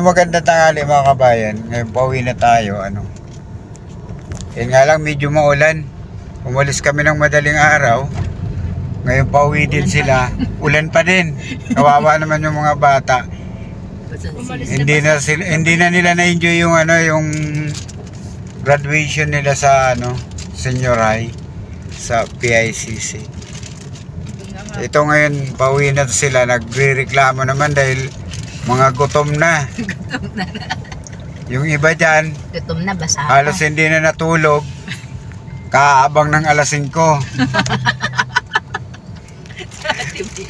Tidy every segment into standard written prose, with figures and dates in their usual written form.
Ito maganda tanghali mga kabayan. Ngayon pauwi na tayo. Yan nga lang medyo maulan. Umalis kami ng madaling araw. Ngayon pauwi din sila. Ulan pa din. Kawawa naman yung mga bata. Hindi na nila na-enjoy yung yung graduation nila sa senior high sa PICC. Ito ngayon pauwi na sila, nagrereklamo naman dahil mga gutom na. Yung iba dyan gutom na, basa halos hindi na natulog, kaabang ng alas 5.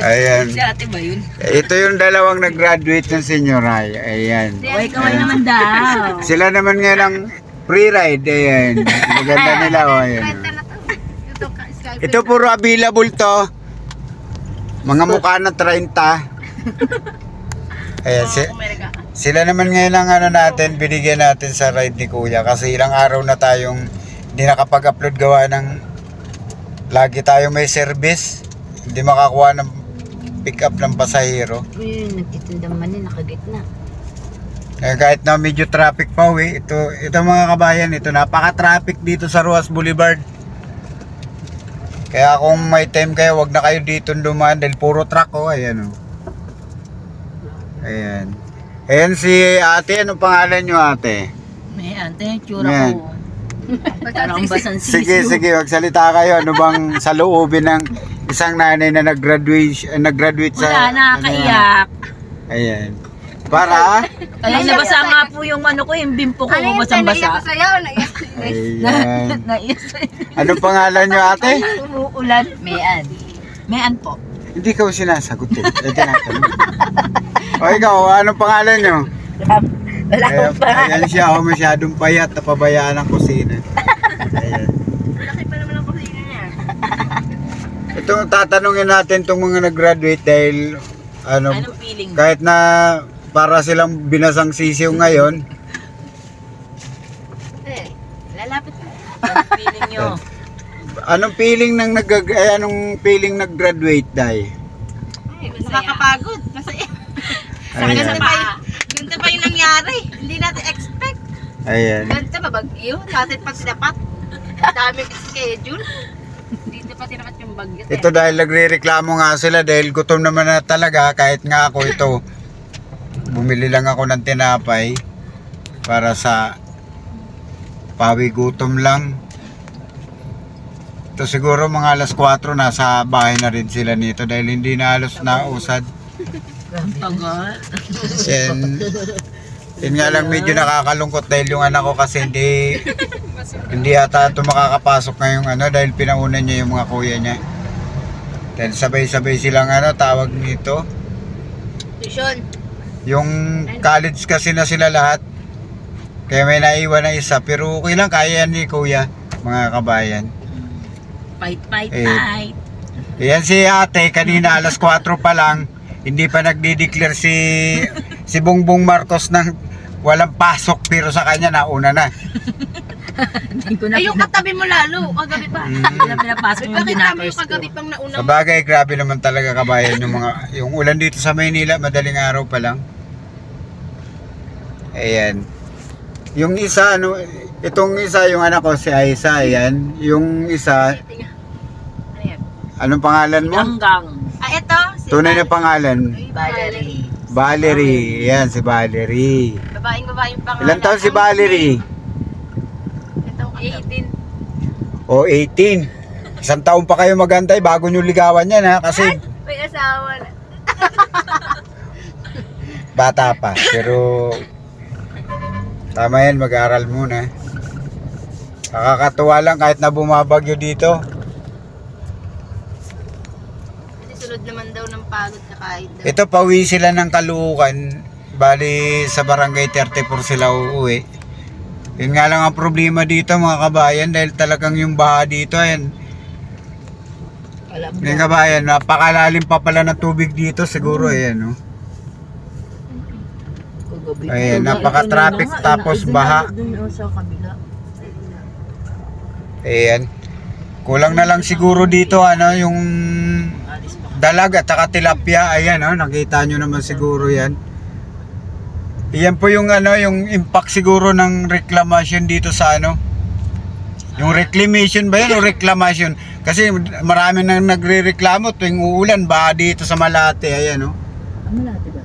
Ayan. Dati ba yun? Ito yung dalawang nag-graduate ng senior high. Ayan. Uy, kaway naman daw. Sila naman ngayon ang free-ride. Ayan. Maganda nila. Ayan. Ito puro available to. Mga mukha na 30. Ayan. Sila naman ngayon ang natin, binigyan natin sa ride ni Kuya. Kasi ilang araw na tayong hindi nakapag-upload gawa ng lagi tayong may service. Hindi makakuha ng pick up ng pasahero. Nagtitinda man din, nakagitna. Kahit na medyo traffic pa ito mga kabayan, ito napaka-traffic dito sa Ruas Boulevard. Kaya kung may time kayo, wag na kayo dito dumaan dahil puro truck ayan Ayan. Ayan si ate, ano pangalan nyo ate? May ate, tsura ko. Parang basang Sige, magsalita kayo. Ano bang sa loobin ng isang nanay na nag-graduate sa... Wala, nakakaiyak. Ayan. Para? Ay, nabasa nga po yung ko, yung bimpo ko, basang-basa. Ayan. Anong pangalan nyo ate? Umuulan. Mayan. Mayan po. Hindi ka sinasagot eh. O ikaw, anong pangalan nyo? Wala akong pangalan. Ayan siya, masyadong payat, napabayaan ang kusina. Ayan. Malaki pa naman ang kusina niya. Ito, tatanungin natin itong mga nag-graduate dahil anong feeling? Kahit na para silang binasang sisiw ngayon. Lalapit mo. Anong feeling nyo? Anong feeling nag-graduate dahil? Nakakapagod. Masaya. Ganito pa yung nangyari. Hindi natin expect. Ayan. Ganito ba bagyo? Natin pag sinapat. Dami schedule. Dito pa tinapat yung bagyo. Ito dahil nagre-reklamo nga sila dahil gutom naman na talaga. Kahit nga ako ito, bumili lang ako ng tinapay para sa pawi gutom lang. Ito siguro mga alas 4 nasa bahay na rin sila nito dahil hindi na halos nausad. Yun nga lang medyo nakakalungkot dahil yung anak ko kasi hindi ata ito makakapasok ngayong dahil pinauna niya yung mga kuya niya. Dahil sabay-sabay silang tawag nito. Tuition. Yung college kasi na sila lahat. Kaya may naiwan na isa pero okay lang, kaya yan ni kuya mga kabayan. Fight. Ayan si ate, kanina alas 4 pa lang. Hindi pa nagdi-declare si Bongbong Marcos ng walang pasok pero sa kanya nauna na. Ay, yung katabi mo lalo, kagabi pa. Hindi na pinapasok yung dinakers ko. Kagabi pang nauna. Sabagay, grabe naman talaga kabayan yung ulan dito sa Maynila, madaling araw pa lang. Ayan. Yung isa, itong isa yung anak ko si Aisa, ayan. Yung isa, anong pangalan mo? Hanggang. Ito. Tunay na pangalan? Valerie. Yan, si Valerie. Babaeng pangalan. Ilan taon si Valerie? Ito, 18. O, 18. Isang taon pa kayo magantay bago nyo ligawan yan kasi may asawa na. bata pa. Pero tama yan, mag-aaral muna. Nakakatuwa lang kahit na bumabagyo dito. Sunod naman daw ng pagod sa kahit daw. Ito, pauwi sila ng Caloocan. Bali, sa barangay 34 sila uuwi. Yun nga lang ang problema dito mga kabayan dahil talagang yung baha dito yan. Yung kabayan, napakalalim pa pala ng tubig dito siguro ayan Ayan, napaka-traffic tapos baha. Ayan. Kulang na lang siguro dito yung dalag at saka tilapia. Ayan nakita nyo naman siguro yan. Iyan po yung ano, yung impact siguro ng reclamation dito sa ano. Yung reclamation ba yun o reclamation? Kasi marami nang nagrereklamo tuwing uulan ba dito sa Malate, ayan oh. Malate ba?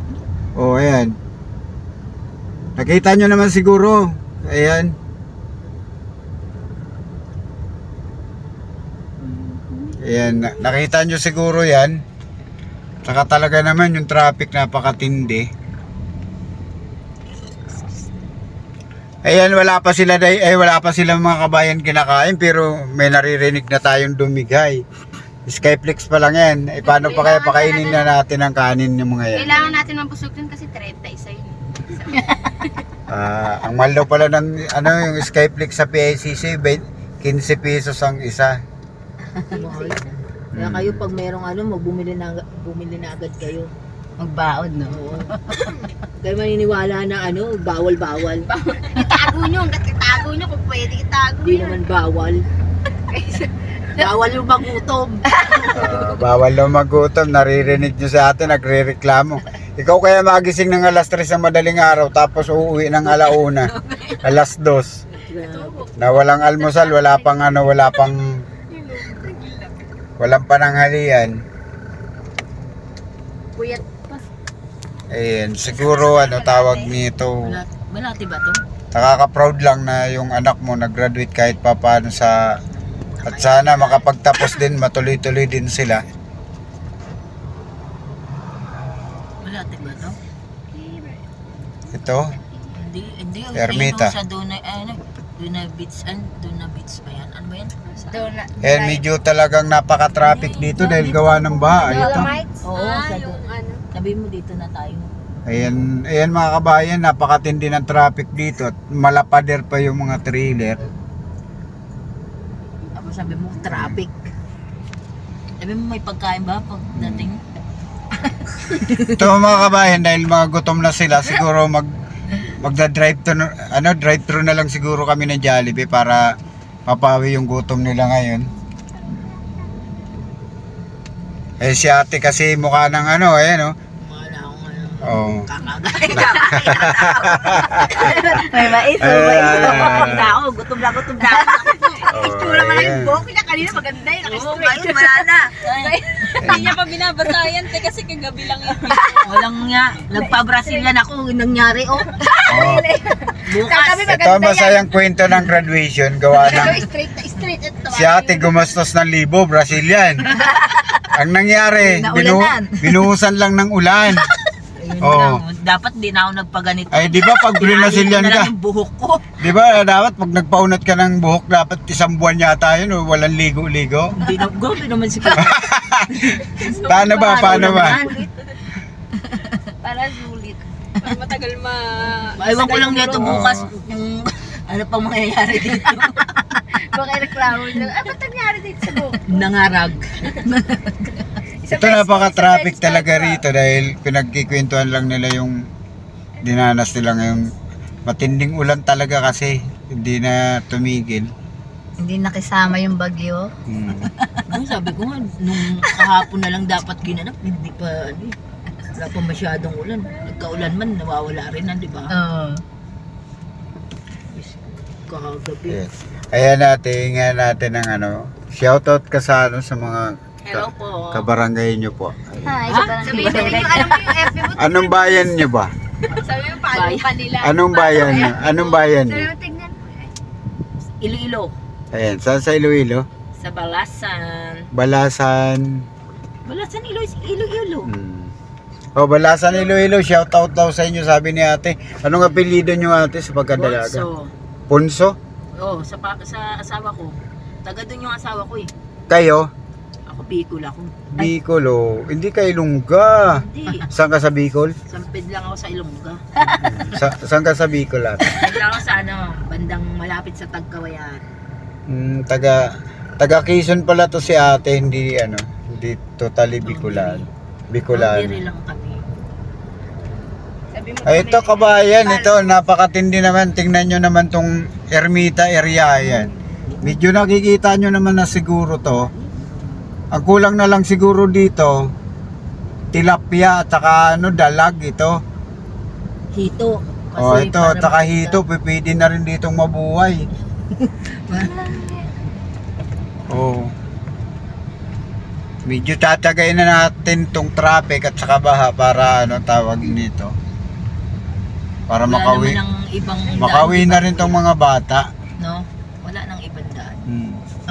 Oh, ayan. Nakita nyo naman siguro. Ayan. Ayan, nakita nyo siguro yan. Saka talaga naman yung traffic napakatindi. Ayan, wala pa sila mga kabayan kinakain pero may naririnig na tayong dumigay. Skyflex pa lang yan. Eh, paano pa kaya pakainin na natin ang kanin yung mga yan? Kailangan natin mabusog yun kasi 30 isa yun. Ang mahal daw pala ng ano, yung Skyflex sa PICC, 15 pesos ang isa. Kaya kayo pag merong ano, bumili na agad kayo. Magbaod, no? Oo. Kaya maniniwala na ano, bawal. Itago nyo, hanggat itago nyo kung pwede itago Hindi nyo. naman bawal. Bawal yung magutom. Bawal daw magutom, naririnig nyo sa atin, nagre-reklamo. Ikaw kaya magising ng alas 3 sa madaling araw tapos uuwi ng alauna, alas 2. Na walang almusal, walang pananghalian. Puyat pa. Ayan, siguro ano tawag nito. Malati ba to? Nakaka-proud lang na yung anak mo nag-graduate kahit pa paano sa at sana makapagtapos din, matuloy-tuloy din sila. Malati ba to? Ito, Hindi. Ermita. Sa Duna Beach ba yan? Ano ba yan? ayan medyo talagang napaka-traffic dito dahil gawa ng bahay ito. Oo, sabi mo dito na tayo. Ayan mga kabayan, napakatindi ng traffic dito at malapader pa yung mga trailer. Tapos sabi mo, traffic. Sabi mo, may pagkain ba pag dating? Ito mga kabayan, dahil mga gutom na sila, siguro drive-thru na lang siguro kami ng Jollibee para mapawi yung gutom nila ngayon. Eh si ate kasi mukha ng ano, ayan oh. Mga na akong ano. Oh. Kakagay. May mais, Gutom na ako. Itsura mo lang ayan. yung buhok niya kanina maganda yun. Oo, Naka-straight. ngayon wala na. Hindi niya pa binabasayan kasi kagabi lang yun. Walang nga. Nagpa-Brazilian ako. Nangyari Oh. Bukas. Kagabi Ito maganda ang masayang kwento ng graduation, gawa Pero ng straight na straight. Ito, si ate gumastos ng 1,000 Brazilian. Ang nangyari, Naulanan. binuhusan lang ng ulan. Ayun Oo. lang. Dapat di na ako nagpaganito. Ay, di ba pag Brazilian Pinayos ko na ka? lang yung buhok ko. Di ba dapat pag nagpaunat ka ng buhok, dapat 1 buwan yata yun o walang ligo-ligo? Grabe naman si Kuya. Paano ba? Para sulit. Para matagal Ewan ko lang dito bukas yung ano pang mangyayari dito. Baka reklamo nyo. Ba't nangyari dito sa buhok? Nangarag. Ito napaka-traffic talaga rito dahil pinagkikwentuhan lang nila yung dinanas nila ngayong matinding ulan talaga kasi hindi na tumigil. Hindi nakisama yung bagyo. Sabi ko nga, nung kahapon na lang dapat ginanap, hindi pa, wala pa masyadong ulan. Nagkaulan man, nawawala rin na, di ba? Oo. Kagabi. Yes. Ayan natin ang ano, shoutout ka sa ano sa mga Hello po. kabarangay nyo po. Hi, sabihin mo yung alam mo yung FB mo. Anong bayan nyo ba? Sabi mo, paano pa nila? Anong bayan nyo? Anong bayan nyo? Sabi mo tingnan mo. Iloilo. Ayan, saan sa Iloilo? Sa Balasan. Balasan. Balasan, Iloilo. Oh, Balasan Iloilo, shoutout daw sa inyo sabi ni ate. Anong apelyido nyo ate sa pagkadalaga? So, Punso? sa asawa ko. Taga doon yung asawa ko eh. Kayo? Ako Bicol ako. Bicol oh. Hindi kayo Ilongga. Hindi. Saan ka sa Bicol? Sampid lang ako sa Ilongga. Saan ka sa Bicol ate? Sampid lang ako sa bandang malapit sa Tagkawayan. Taga Quezon pala to si ate, hindi totally Bicolan. Hindi lang kami. Ay, ito kabayan, ito napakatindi naman. Tingnan nyo naman tong Ermita area yan. Medyo nakikita nyo naman na siguro to. Ang kulang na lang siguro dito, tilapia at saka dalag ito. Hito. Oh, ito, para takahito, pwede na rin ditong mabuhay. Oh. Medyo tatagayin na natin tong traffic at saka baha para ano tawag nito. Para Wala makawi. naman ng ibang Makawi daan, na rin tong mga bata. no? Wala nang ibang daan.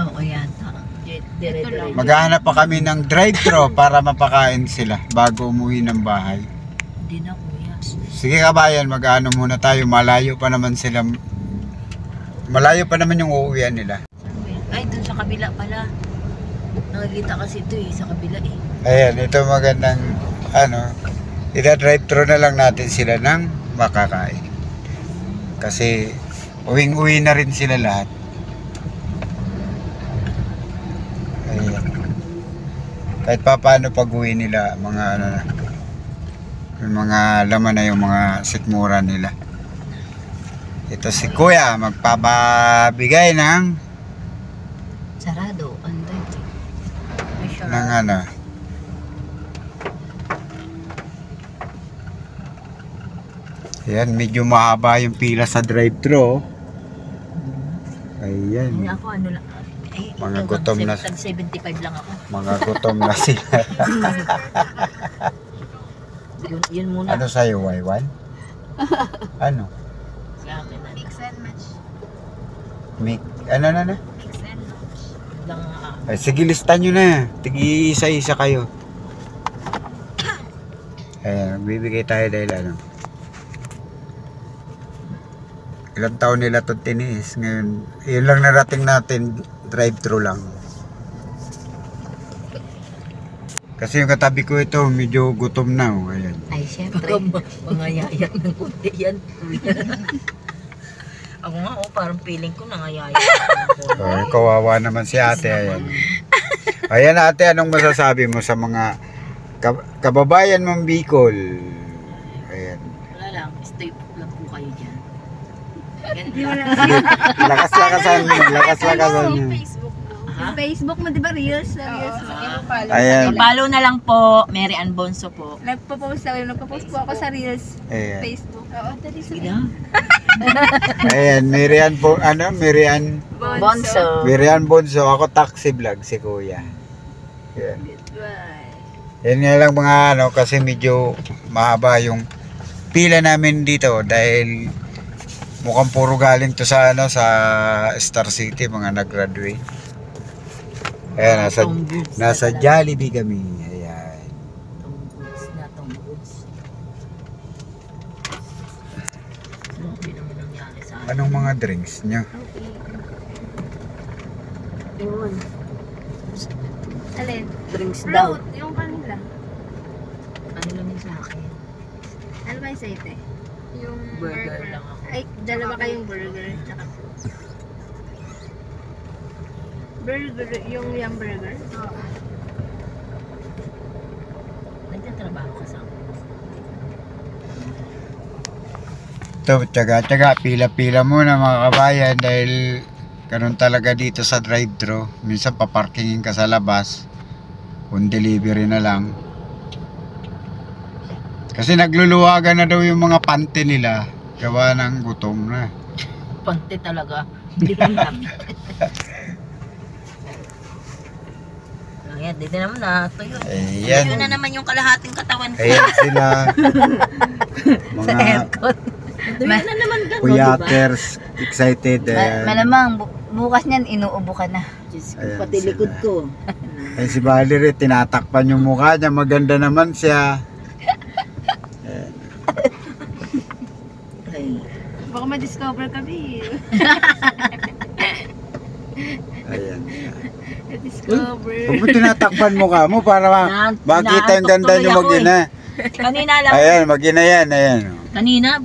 Oo, yan. Dire-dire. Maghahanap pa kami ng drive-thru para mapakain sila bago umuwi ng bahay. Hindi na kuya. Sige kabayan, mag-ano muna tayo. Malayo pa naman sila. Malayo pa naman yung uuwian nila. Ay, dun sa kabila pala. Nakikita kasi ito eh, sa kabila eh. Ayan, ito magandang ano, ida-drive-thru na lang natin sila ng makakain. Kasi uwing-uwi na rin sila lahat. Ayan. Kahit pa paano pag-uwi nila, mga ano na, yung mga laman na yung mga sikmura nila. Ito si Kuya, magpapabigay ng Sarado. Ano ito? May sure. ng ano. Ayan, medyo mahaba yung pila sa drive-thru. Ay, Ayan, ako ano lang. Ay, Mga gutom na- Tag 75 lang ako. mga gutom na sila. Yun muna. Ano sa'yo, Y1? Ano? Sa akin na. Mix and match. Ano na? Mix and match. Lang, Ay, sige, listan nyo na. Tigi isa-isa kayo. Ayan, bibigay tayo dahil ano. Ilang taon nila ito tiniis. Ngayon, yun lang narating natin, drive-thru lang. Kasi yung katabi ko ito, medyo gutom na. Oh. Ayan. Ay, syempre. mga yayak ng kunti yan. Ako nga, parang feeling ko nangayayak. Oh, kawawa naman si ate. Ayan. Ayan ate, anong masasabi mo sa mga kababayan mong Bicol? Ayan. Wala lang, stay lang po kayo dyan. Lakas-lakasan mo. Lakas-lakasan mo. Yung Facebook mo, di ba? Reels na Reels. Ayan. Follow na lang po, Mary Ann Bonso po. Nagpo-post po ako sa Reels. Ayan. Facebook. Oo, dali sa Sige na. Ayan, Miriam po, ano? Miriam Bonso. Bonso. Ako taxi vlog si Kuya. Ayan. Bye. Yan nga lang mga ano, kasi medyo mahaba yung pila namin dito dahil mukhang puro galing to sa ano, sa Star City, mga nag-graduate. Ayan, nasa Jollibee kami. Ayan. Tong goods na, tong goods. Hindi naman nangyari sa akin. Anong mga drinks nyo? Yun. Alin? Drinks daw. Float, yung kanila. Ano lang yun sa akin? Ano ba yung sa ite? Yung Burger lang ako. Ay, dalawa kayong burger. Tsaka burger, yung yum burger? Oo. Nagtatrabaho ka sa akin. Ito, tsaga-tsaga, pila-pila muna mga kabayan dahil ganun talaga dito sa drive-thru. Minsan paparkingin ka sa labas, kung delivery na lang. Kasi nagluluwagan na daw yung mga pante nila, gawa ng gutom na. Pante talaga. Hindi ka lang. Ayan, dito naman na. Tuyo. Ayan. Tuyo na naman yung kalahating katawan ko. Ayan sila, mga Tuyo na naman gano'n, diba? kuyaters, excited. Ayan. Malamang, bukas niyan, inuubo ka na. Diyos ko, Ayan pati sila. likod ko. Ayan si Valerie, tinatakpan yung mukha niya, maganda naman siya. Ay, Baka ma-discover kami. Ayan. Ma-discover. Huwag mo tinatakpan mukha mo para makita yung ganda niyo mag-ina. kanina lang. Ayan, mag-ina yan. Ayan. Kanina,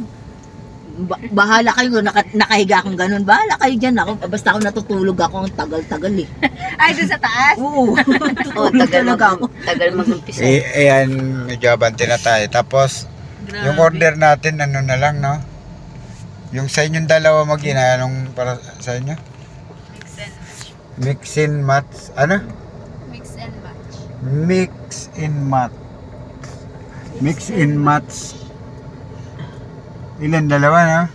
bahala kayo, nakahiga akong ganun. Bahala kayo dyan. Basta ako natutulog ako, ang tagal-tagal eh. Ay, doon sa taas? Oo, tutulog talaga ako. Tagal mag-umpisa. Ayan, medyo abante na tayo. Tapos, yung order natin, ano na lang, no? Yung sa inyong dalawa mag-ina, anong para sa inyo? Mix and match. Ano? Mix and match. Mix and match. Mix and match. Ilan? Dalawa na?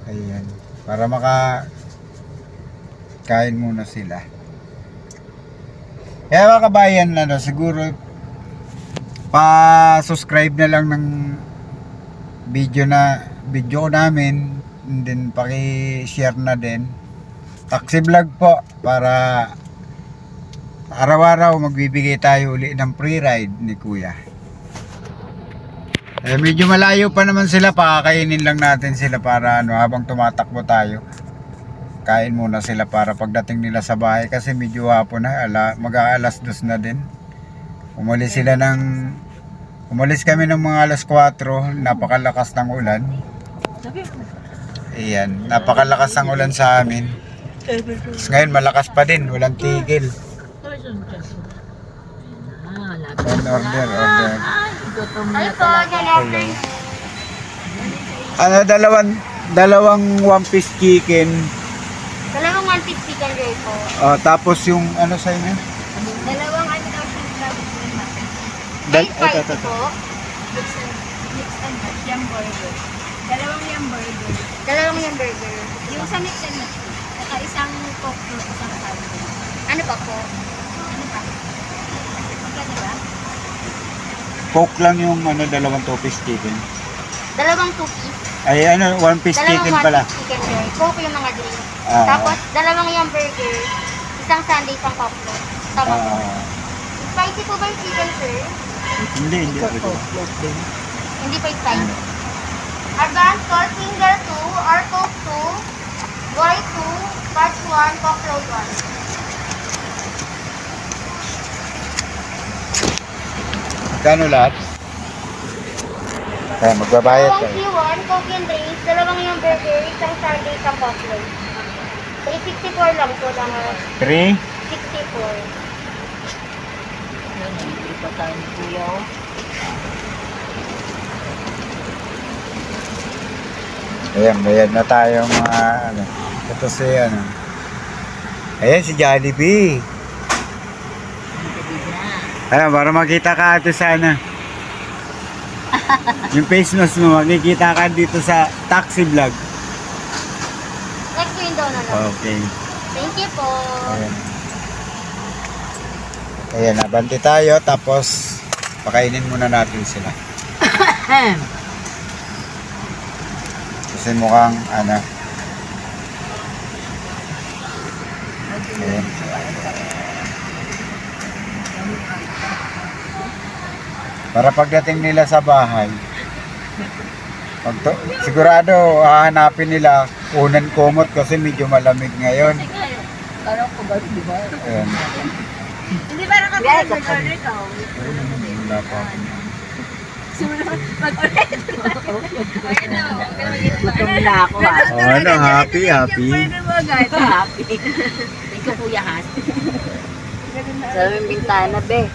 Ayan. Para kain muna sila. Kaya mga kabayan, siguro pa-subscribe na lang ng video ko namin, and then paki-share na din. Taxi vlog po, para araw-araw magbibigay tayo uli ng free ride ni Kuya. Medyo malayo pa naman sila, pakakainin lang natin sila para habang tumatakbo tayo. Kain muna sila para pagdating nila sa bahay, kasi medyo hapon na, mag-aalas 2 na din. Umalis kami ng mga alas 4, napakalakas ng ulan. Ayan, napakalakas ng ulan sa amin. Tapos ngayon malakas pa din, walang tigil. Order. Gutom na talaga. Dalawang one piece chicken. Dalawang 1 piece chicken joy po. Tapos yung ano sa inyo? Dalawang ano daw siya crab. Ito. Mix and match, yum burger. Dalawang yum burger. Dalawang yum burger. Yung sa mix and match, saka isang coke fruit, isang salad. Ano pa po? Ano pa? Ika, diba? Coke lang yung dalawang two piece chicken. Dalawang 2 piece. Ay one piece chicken pala. Dalawang 1 piece chicken joy. Coke yung mga drink. Tapos dalawang yum burger, isang sundae, isang coke fruit. Tama po. Spicy po ba yung chicken, sir? Hindi. Hindi pa spicy. Advance call, finger 2, or coke 2, boy 2, batch 1, coke float 1. Kano lahat? Kaya magbabayad Dalawang tayo. C1, coke and drinks, dalawang yung burger, isang sundae, isang coke float. 364 lang po lang. 3? 64. Hindi pa tayo ni Kuya. Ayan, bayad na tayo mga Ito si Ayan si Jollibee. Ayan, para makita ka ito sana. Yung face mask mo, makikita ka dito sa taxi vlog. Next window na lang. Okay. Thank you po. Ayan, nabanti tayo, tapos pakainin muna natin sila. Kasi mukhang Ayan. Para pagdating nila sa bahay, sigurado hahanapin nila unan kumot kasi medyo malamig ngayon. Parang pagod, di ba? Ayan. Hindi ba nakapagod mag-order ikaw? Wala pa. Gutom na ako ha. Happy. Happy. Thank you, Kuya Has. Sa aming bintana, be.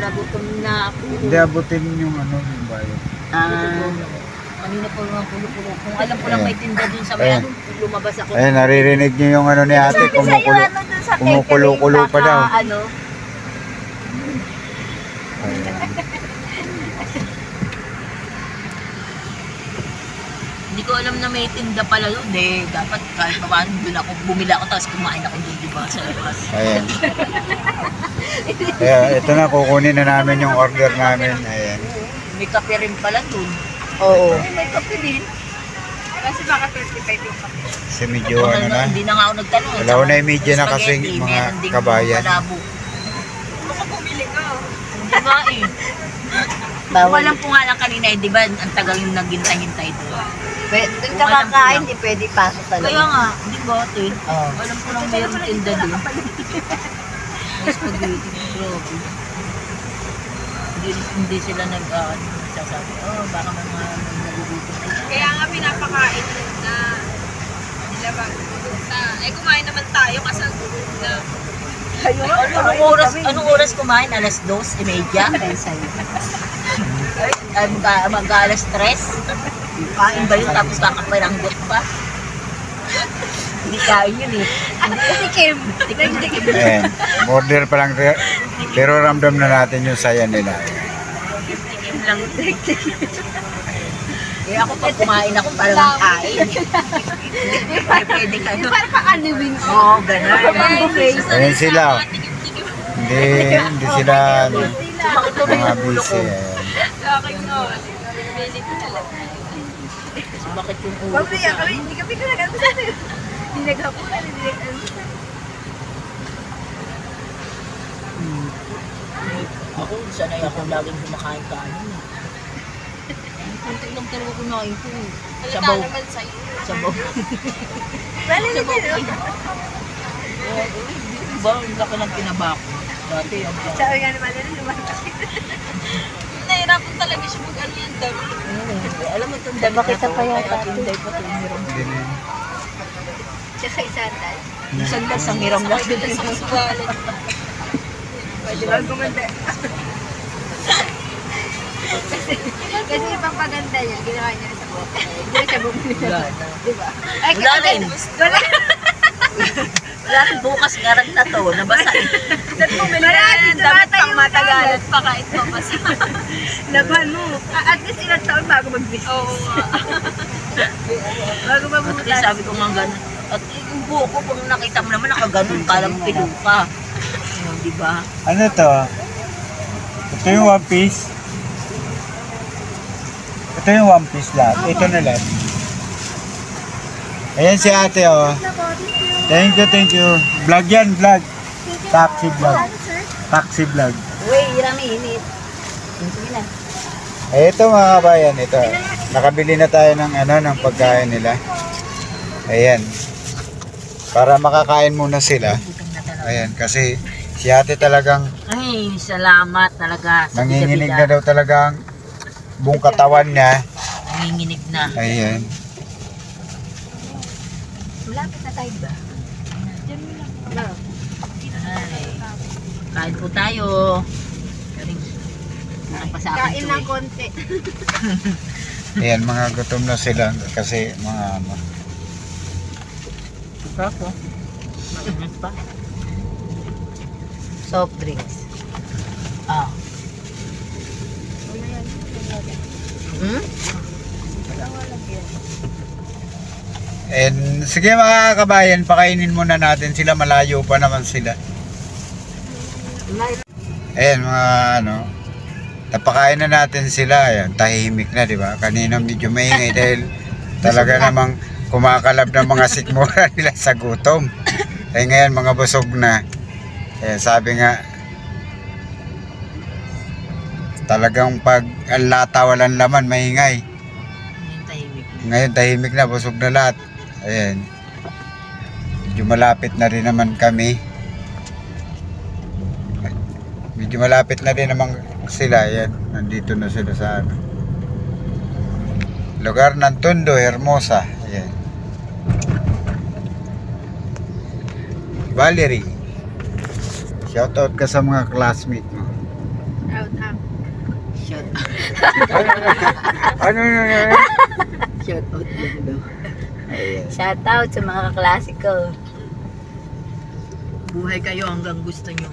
Gutom na ako. Hindi abutin yung yung bayad. Kanina po mga pulo-pulo. Kung alam ko lang may tinda dun sa may lumabas ako. Ayun, naririnig niyo yung ni ate, kumukulo-kulo pa daw. Hindi ko alam na may tinda pala doon eh. Dapat kahit pa paano doon ako, bumili ako tapos kumain ako doon, di ba, sa labas. Ayan. Kaya ito na, kukunin na namin yung order namin. Ayan. May kape rin pala doon. Oo. May kape din. Kasi baka 35 yung kape. Kasi medyo na. Hindi na nga ako nagtanong. Wala na yung media na kasi mga kabayan. Baka bumili ka. Hindi nga eh. Walang po nga lang kanina eh, di ba? Ang tagal yung naghintay-hintay doon. Doon ka kakain, di pwede pasok talaga. Kaya nga, di ba ate? Alam ko lang mayroong tinda doon. May spaghetti, grabe. Hindi sila nagsasabi, baka mga nagugutom na yan. Kaya nga pinapakain na nila ba? Kumain naman tayo kasi na. Anong oras kumain? Alas 2:30? Mag-alas 3? Kain ba yun tapos kakapiranggot pa? Hindi kain yun eh. Tikim. Ayan. Order pa lang, pero ramdam na natin yung saya nila. lang. Eh ako pag kumain ako para magkain. Hindi pwede kayo. Parang pa-anywin ko. Oo, gano'n. Ayan sila. Hindi sila ano, mga busy. Bakit yung ulo ko Mamaya sa kami, hindi kami talaga hindi naghapunan, hindi naghapunan. Ako, sanay ako laging kumakain kanin. Kunti lang talaga kumain ko. Sabaw. Sabaw. Bali na Sabaw. din. Diba, ang laki ng pinabako. Dati ang Sabi nga naman nila, lumalaki. Nahirapan talaga siya mag-ano yung dami. alam mo itong dami Bakit na to, pa yata kaya ating day pa itong hiram. Tsaka isandal. Isang das ang hiram lang. Pwede ba gumanda? Kasi ibang paganda niya, ginawa niya sa bote. Hindi siya bumili. Wala na. Diba? Ay, Wala rin. Wala. Wala rin bukas garag na to, nabasa. Wala rin. Damit pang matagalan. Pakait pa pa sa... Laban mo. At least ilang taon bago mag-business. Oo nga. Bago At mabutas. least sabi ko nga gano'n. At yung buho ko, pag nakita mo naman, nakaganon, parang piluka. Di ba? Ano to? Ito yung one piece. Ito yung one piece lang. Ito na lang. Ayan si ate oh. Thank you. Vlog yan, vlog. Taxi vlog. Taxi vlog. Uy, hirami, init. Sige na. Eh, ito mga kabayan, ito. Nakabili na tayo ng ng pagkain nila. Ayan. Para makakain muna sila. Ayan, kasi si ate talagang Ay, salamat talaga. Sa nanginginig na bida-bida. daw talagang buong katawan niya. Nanginginig na. Ayan. Malapit na tayo ba? Ay, kain po tayo. Ang pa sa akin Kain to ng eh. konti. Ayan, mga gutom na sila kasi mga Sarap po. Mainit pa. Soft drinks. Ah. Hmm? And sige mga kabayan, pakainin muna natin sila, malayo pa naman sila. Ayan mga napakain na natin sila. Ayan, tahimik na, di ba? Kanina medyo maingay dahil talaga namang kumakalab ng mga sikmura nila sa gutom. Eh ngayon mga busog na. Ayan, sabi nga talagang pag ang lata walang laman, maingay. Ngayon tahimik. Ngayon tahimik na, busog na lahat. Ayan. Medyo malapit na rin naman kami. Medyo malapit na rin naman sila. Ayan. Nandito na sila sa lugar ng Tondo, Hermosa. Ayan. Valerie. Shoutout ka sa mga classmate mo. Out. Shout Ano? Shout out lang daw. Ayan. Shout out sa mga kaklase ko. Buhay kayo hanggang gusto nyo.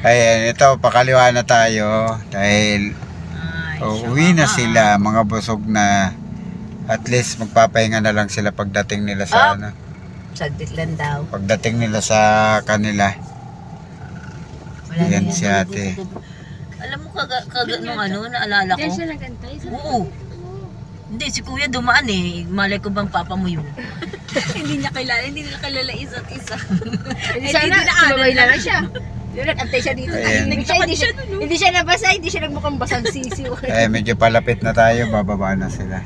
Ayan, ito, pakaliwa na tayo dahil Ay, uwi na sila, mga busog na. At least magpapahinga na lang sila pagdating nila sa Saglit lang daw. pagdating nila sa kanila. Wala Yan na si ate. Alam mo nung naalala ko? Diyan siya nagantay. Oo. Hindi, si kuya dumaan eh. Malay ko bang papa mo yun? Hindi niya kilala isa't isa. Hindi sana, sumabay lang siya. Yung nag-antay siya dito. Ayan. Hindi siya nabasa, hindi siya nagmukhang basang sisiw. Eh, medyo palapit na tayo, bababa na sila.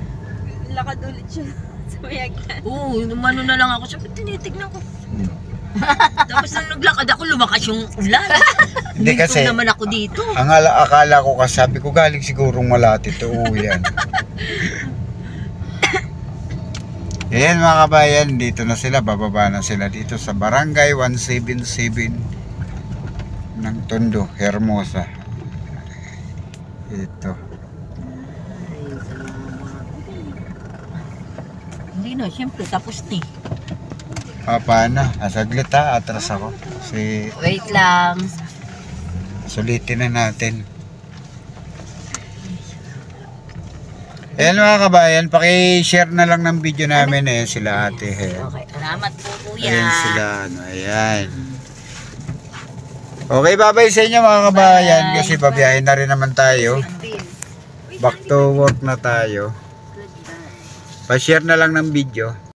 Lakad ulit siya sa mayagyan. Oo, umano na lang ako. Sabi, tinitignan ko. Tapos nang naglakad ako, lumakas yung ulan. Hindi Huminto kasi, naman ako dito. ang akala ko kasi, sabi ko galing sigurong Malate to, yan. Ayan mga kabayan, dito na sila, bababa na sila dito sa Barangay 177 ng Tondo, Hermosa. Ito. Ay, salamat. Hindi na, siyempre, tapos ni. Paano? Saglit ha, atras ako. Wait lang. Sulitin na natin. Ayan mga kabayan, paki-share na lang ng video namin eh sila ate. Okay. Salamat po, kuya. Ayan sila, ano, ayan. Okay, bye-bye sa inyo mga kabayan kasi babiyahin na rin naman tayo. Back to work na tayo. Pa-share na lang ng video.